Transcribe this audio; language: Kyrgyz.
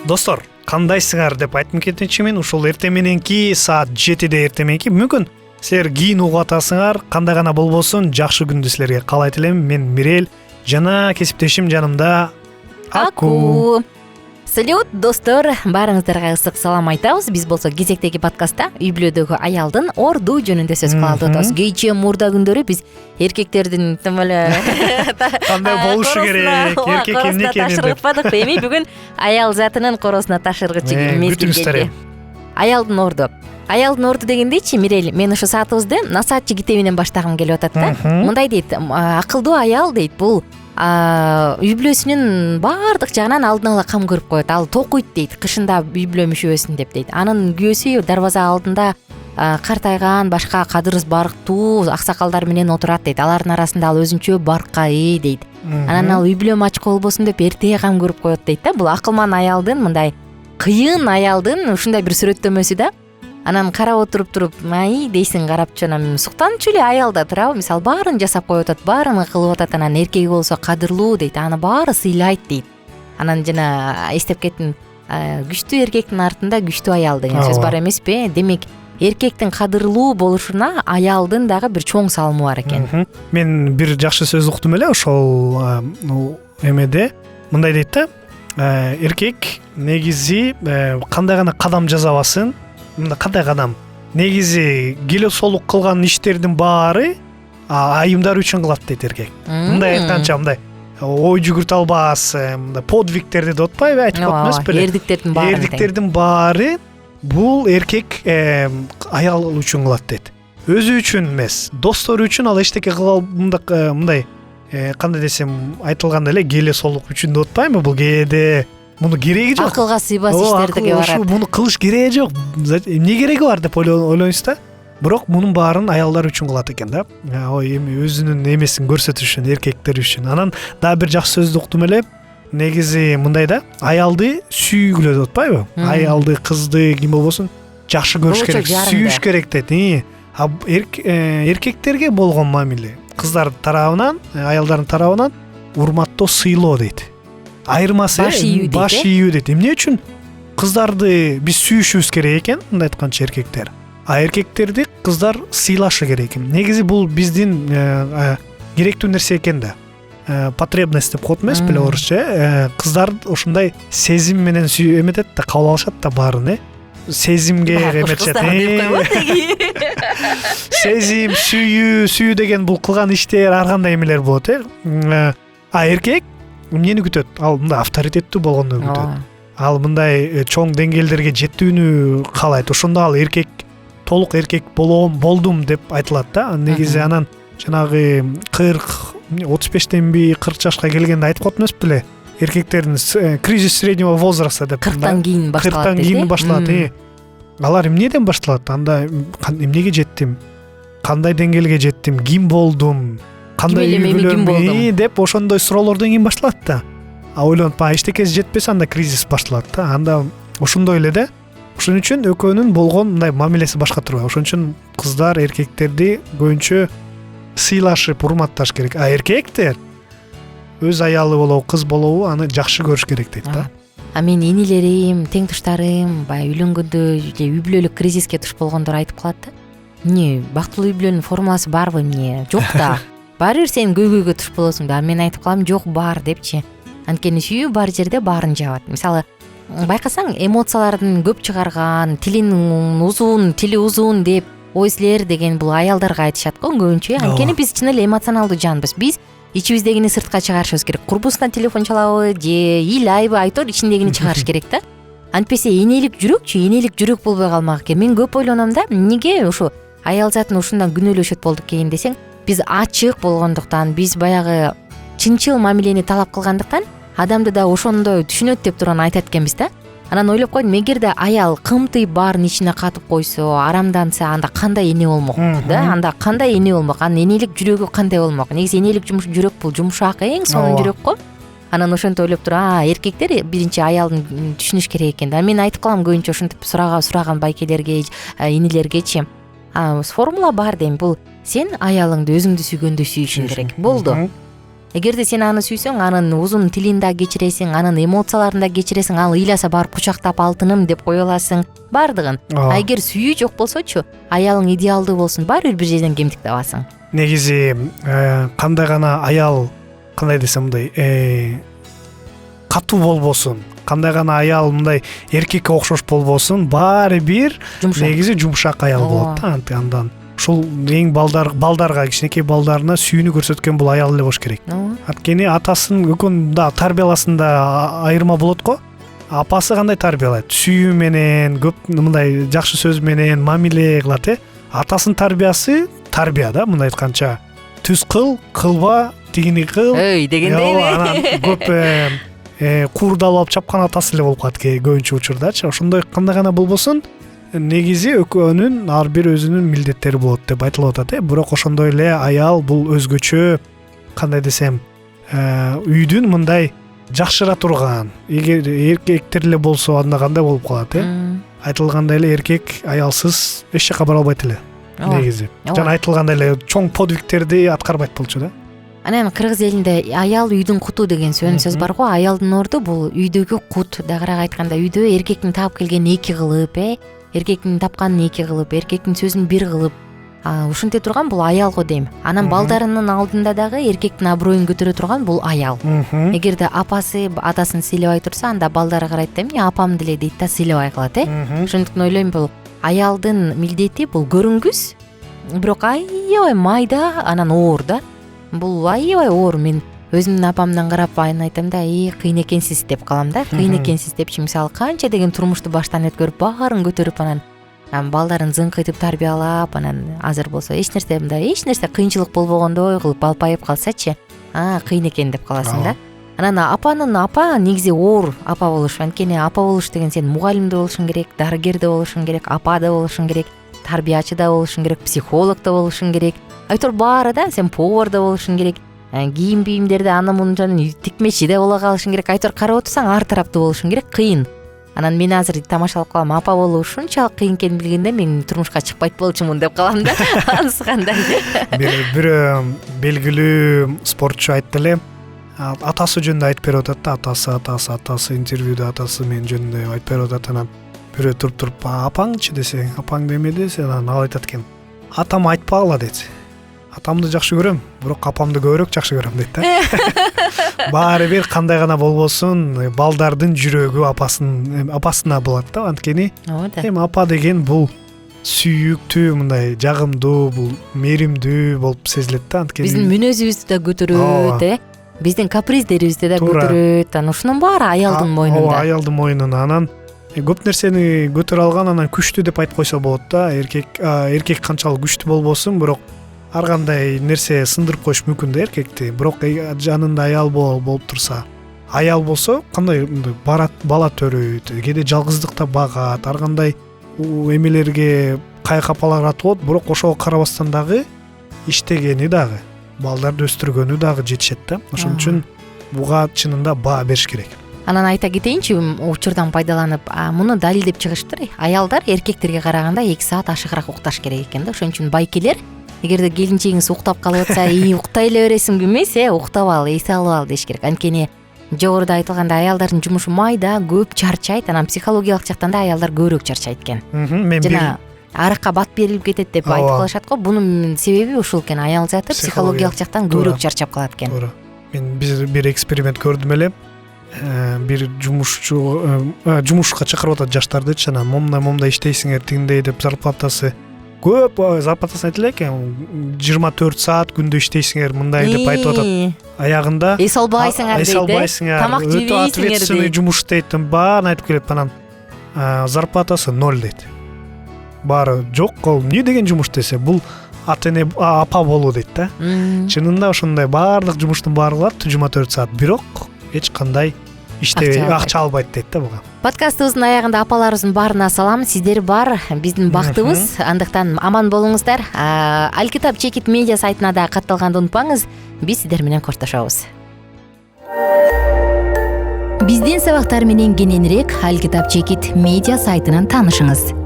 Достор, кандайсыңар деп айтып кетчү мен. Ушул эртең мененки саат 7-де эртең мененки мүмкүн силер кийин угуп атасыңар, кандай гана болбосун, жакшы күндү силерге каалайт элем. Мен Мирел, жана кесиптешим жанымда Аку. Салют достор, баарыңыздарга ысык салам айтабыз. Биз болсо кезектеги подкастта үй бүлөдөгү аялдын орду жөнүндө сөз кылып атабыз. Кийинче мурда күндөрү биз эркектердин тим эле кандай болушу керек, эркек эмне экенин ташыргытпадык. Эми бүгүн аял затынын коросуна ташыргычы мезгил келди. Аялдын орду. Аялдын орду дегендейчи, Мирел, мен ушу саатыбызды насаатчы китебинен баштагым келип атат да. Мындай дейт, акылдуу аял дейт, бул үй бүлөсүнүн баардык жагынан алдын ала кам көрүп коет. Ал токуйт дейт, кышында үй бүлөм үшөбөсүн деп дейт. Анын күйөөсү дарбаза алдында картайган, башка кадырыз барктуу аксакалдар менен отурат дейт. Алардын арасында ал өзүнчө баркай дейт. Анан ал үй бүлөм ачык болбосун деп эртеге кам көрүп коет дейт да. Бул акылман аялдын, мындай кыйын аялдын ушундай бир сүрөттөмөсү да. Анан карап туруп, ай дейсиң, карапчы, анан суктанчу эле аялда турабы, мисалы баарын жасап коюп атат, баарын кылып атат. Анан эркеги болсо кадырлуу дейт, аны баары сыйлайт дейт. Анан жана эстеп кеттим, күчтүү эркектин артында күчтүү аял деген сөз бар эмеспи? Демек, эркектин кадырлуу болушуна аялдын дагы бир чоң салымы бар экен. Мен бир жакшы сөз уктум эле ошол эмеде. Мындай дейт да, эркек негизи кандай гана кадам жасабасын, кандай кадам, негизи келе солук кылган иштердин баары айымдар үчүн кылат дейт эркек. Мындай айтканча, мындай ой жүгүртө албас, мындай подвигтерди деп атпайбы, айтып коет эмеспи? Эрдиктердин баары бул эркек аял үчүн кылат дейт. Өзү үчүн эмес, достору үчүн ал эчтеке кыла мындай кандай десем айтылганда эле келе солук үчүн деп атпаймынбы? Бул кээде муну кереги жок. Акылга сыйбас иштерге барат. Муну кылыш кереги жок. Эмне кереги бар деп ойлойсуз да. Бирок мунун баарын аялдар үчүн кылат экен да. Ой, эми өзүнүн эмесин көрсөтүш үчүн, эркектер үчүн. Анан дагы бир жакшы сөздү уктум эле. Негизи мындай да, аялды сүйгүлө деп атпайбы? Аялды, кызды ким болбосун жакшы көрүш керек, сүйүш керек дейт. Эркектерге болгон мамиле, кыздар тарабынан, аялдардын тарабынан урматтоо, сыйлоо дейт. Айырмасы баш ийүү дейт. Эмне үчүн кыздарды биз сүйүшүбүз керек экен, мындай айтканча эркектер. А эркектерди кыздар сыйлашы керек экен. Негизи бул биздин керектүү нерсе экен да. Потребность деп коет эмеспи эле орусча. Кыздар ошондой сезим менен эметет да, кабыл алышат да баарын, сезимге эметишет. Сезим, сүйүү деген бул кылган иштер ар кандай эмелер болот, А эркек эмнени күтөт? Ал мындай авторитеттүү болгонду күтөт. Ал мындай чоң деңгээлдерге жетүүнү каалайт. Ошондо ал эркек, толук эркек болдум деп айтылат да. Негизи анан жанагы 35-тенби 40 жашка келгенде айтып коет эмеспи эле? Эркектердин кризис среднего возраста деп. 40тан кийин башталат. 40тан кийин башталат. Алар эмнеден башталат? Анда эмнеге жеттим? Кандай деңгээлге жеттим? Ким болдум? Кандай үй бүлөм деп ошондой суроолордон кийин башталат да. Ойлонуп, эчтекеси жетпесе анда кризис башталат да. Анда ошондой эле да. Ошон үчүн экөөнүн болгон мындай мамилеси башка турбайбы. Ошон үчүн кыздар эркектерди көбүнчө сыйлашып, урматташ керек. А эркектер өз аялы болобу, кыз болобу, аны жакшы көрүш керек дейт да. Мен энелерим, тең туштарым баягы үйлөнгөндө же үй бүлөлүк кризиске туш болгондор айтып калат да. Эмне, бактылуу үй бүлөнүн формуласы барбы эмне? Жок да. Баары бир сен көйгөйгө туш болосуң да. Мен айтып калам, жок, бар депчи. Анткени сүйүү бар жерде баарын жабат. Мисалы, байкасаң, эмоциялардын көп чыгарган, тили узун деп ой силер деген бул аялдарга айтышат го көбүнчө. Анткени биз чын эле эмоционалдуу жанбыз. Биз ичибиздегини сыртка чыгарышыбыз керек. Курбусуна телефон чалабы же ыйлайбы, айтор ичиндегини чыгарыш керек да. Антпесе энелик жүрөк болбой калмак экен. Мен көп ойлоном да, эмнеге ушу аял затын ушундан күнөөлөшөт болдук экен десең, биз ачык болгондуктан, биз баягы чынчыл мамилени талап кылгандыктан адамды да ошондой түшүнөт деп турган айтат экенбиз да. Анан ойлоп койдум, эгерде аял кымтый баарын ичине катып койсо, арамданса, анда кандай эне болмок да? Анда кандай эне болмок? Анын энелик жүрөгү кандай болмок? Негизи энелик жүрөк бул жумшак, эң сонун жүрөк го. Анан ошентип ойлоп туруп, эркектер биринчи аялдын түшүнүш керек экен да. Мен айтып калам көбүнчө ушинтип сураган байкелерге, энелергечи. Формула бар дейм. Бул сен аялыңды өзүңдү сүйгөндө сүйүшүң керек. Болду. эгерде сен аны сүйсөң, анын узун тилин да кечиресиң, анын эмоцияларын да кечиресиң, ал ыйласа барып кучактап алтыным деп кое аласың, баардыгын. А эгер сүйүү жок болсочу, аялың идеалдуу болсун, баары бир жерден кемтик табасың. Негизи кандай гана аял, кандай десем мындай катуу болбосун, кандай гана аял мындай эркекке окшош болбосун, баары бир негизи жумшак аял болот да. Андан ушул эң балдарга, кичинекей балдарына сүйүүнү көрсөткөн бул аял эле болуш керек. Анткени атасын экөөнүн да тарбияласында айырма болот го. Апасы кандай тарбиялайт? Сүйүү менен, көп мындай жакшы сөз менен мамиле кылат. Атасынын тарбиясы тарбия да, мындай айтканча түз кыл, кылба, тигини кыл. Дегендейби. Анан көп куурдалып алып чапкан атасы эле болуп калат көбүнчө учурдачы. Ошондой кандай гана болбосун, негизи экөөнүн ар бир өзүнүн милдеттери болот деп айтылып атат. Бирок ошондой эле аял бул өзгөчө, кандай десем, үйдүн мындай жакшыра турган. Эгер эркектер эле болсо анда кандай болуп калат, айтылгандай эле эркек аялсыз эч жака бара албайт эле. Негизи жана айтылгандай эле чоң подвигтерди аткарбайт болчу да. Анан кыргыз элинде аял үйдүн куту деген сөз бар го. Аялдын орду бул үйдөгү кут. Дагыраак айтканда, үйдө эркектин таап келгенин эки кылып, эркектин тапканын эки кылып, эркектин сөзүн бир кылып, ушинте турган бул аял го дейм. Анан балдарынын алдында дагы эркектин аброюн көтөрө турган бул аял. Эгерде апасы атасын сыйлабай турса, анда балдары карайт да, эмне апам деле дейт да, сыйлабай калат. Ошондуктан ойлойм, бул аялдын милдети бул көрүнгүс, бирок аябай майда, анан оор да. Бул аябай оор. Мен өзүмдүн апамдан карап айтам да, кыйын экенсиз деп калам да. Кыйын экенсиз депчи, мисалы канча деген турмушту баштан өткөрүп, баарын көтөрүп, анан балдарын зыңкыйтып тарбиялап, анан азыр болсо эч нерсе кыйынчылык болбогондой кылып балпайып калсачы, кыйын экен деп каласың да. Анан апа негизи оор апа болуш. Анткени апа болуш деген сен мугалим да болушуң керек, дарыгер да болушуң керек, апа да болушуң керек, тарбиячы да болушуң керек, психолог да болушуң керек. Айтор баары да, сен повар да болушуң керек, кийим бийимдерди аны-муну тикмечи да боло калышың керек. Айтор карап отурсаң ар тараптуу болушуң керек, кыйын. Анан мен азыр тамашалап калам, апа болуу ушунчалык кыйын экенин билгенде мен турмушка чыкпайт болчумун деп калам да. Анысы кандай? Бир белгилүү спортчу айтты эле, атасы жөнүндө айтып берип атат да, атасы интервьюда атасы мен жөнүндө айтып берип атат. Анан бирөө туруп апаңчы десе, апаң деме десе, анан ал айтат экен, атам айтпагыла дейт. Атамды жакшы көрөм, бирок апамды көбүрөөк жакшы көрөм дейт да. Баары бир кандай гана болбосун, балдардын жүрөгү апасына болот да. Анткени апа деген бул сүйүктүү, мындай жагымдуу, бул меримдүү болуп сезилет да. Анткени биздин мүнөзүбүздү да көтөрөт, биздин каприздерибизди да көтөрөт. Анан ушунун баары аялдын мойнунда. Аялдын мойнунда. Анан көп нерсени көтөрө алган, анан күчтүү деп айтып койсо болот да. Эркек канчалык күчтүү болбосун, бирок ар кандай нерсе сындырып коюш мүмкүн да эркекти. Бирок жанында аял болуп турса, аял болсо кандай барат, бала төрөйт, кээде жалгыздыкта багат, ар кандай эмелерге капалар атып, бирок ошого карабастан дагы иштегени дагы, балдарды өстүргөнү дагы жетишет да. Ошон үчүн буга чынында баа бериш керек. Анан айта кетейинчи, учурдан пайдаланып, муну далилдеп чыгышыптыр. Аялдар эркектерге караганда 2 саат ашыгыраак укташ керек экен да. Ошон үчүн байкелер, эгерде келинчегиңиз уктап калып атса, уктай эле бересиңби эмес, уктап ал, эс алып ал деш керек. Анткени жогоруда айтылгандай аялдардын жумушу майда, көп чарчайт, анан психологиялык жактан да аялдар көбүрөөк чарчайт экен. Жана аракка бат берилип кетет деп айтып калышат го. Бунун себеби ушул экен, аял заты психологиялык жактан көбүрөөк чарчап калат экен. Туура. Мен бир эксперимент көрдүм эле. Бир жумушка чакырып атат жаштардычы, анан момундай иштейсиңер, тигиндей деп зарплатасы көп, зарплатасын айтылы экен, 24 саат күндө иштейсиңер, мындай деп айтып атат. Аягында эс албайсыңар дейт, тамак жебейсиңер дейт. Ответственный жумуш дейт, баарын айтып келет, анан зарплатасы 0 дейт. Баары жок, ал эмне деген жумуш десе, бул ата-эне апа болуу дейт да. Чынында ошондой баардык жумуштун баары кылат 24 саат, бирок эч кандай иштебей акча албайт дейт да буга. Подкастыбыздын аягында апаларыбыздын баарына салам. Сиздер бар биздин бактыбыз. Андыктан аман болуңуздар. Алкитап Чекит медиа сайтына да катталганды унутпаңыз. Биз сиздер менен коштошобуз. Биздин сабактар менен кененирээк Алкитап Чекит медиа сайтынан таанышыңыз.